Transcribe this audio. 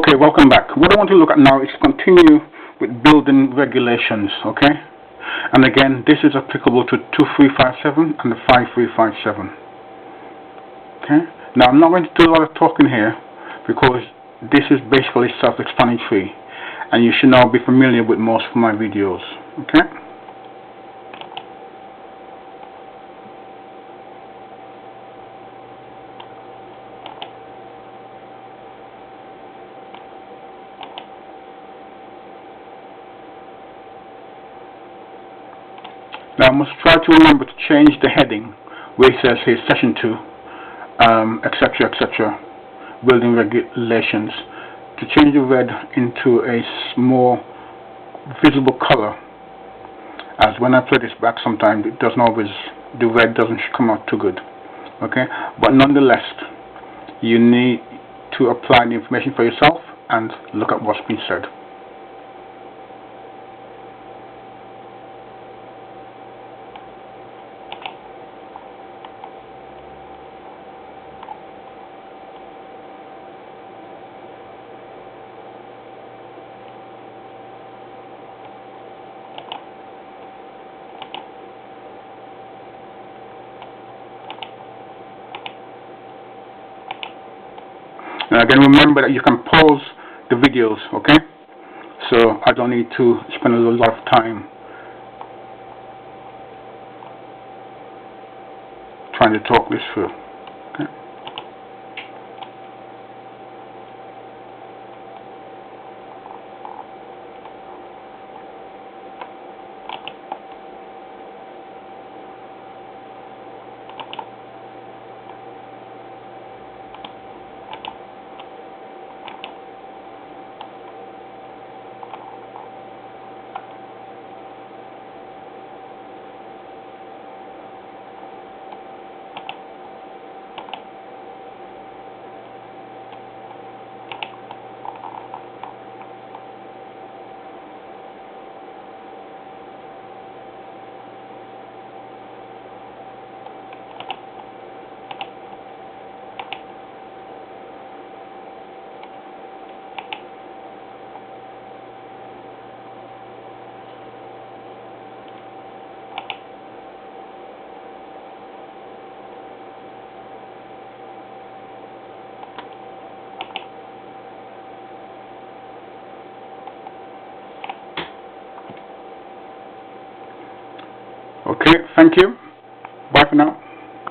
Okay, welcome back. What I want to look at now is continue with building regulations, okay? And again, this is applicable to 2357 and the 5357. Okay? Now, I'm not going to do a lot of talking here because this is basically self-explanatory and you should now be familiar with most of my videos, okay? Now I must try to remember to change the heading where it says here session 2, etc, etc, building regulations, to change the red into a more visible color, as when I play this back sometimes it doesn't always, the red doesn't come out too good, okay? But nonetheless, you need to apply the information for yourself and look at what's been said. Now again, remember that you can pause the videos, okay? So I don't need to spend a lot of time trying to talk this through, okay? Okay, thank you. Bye for now.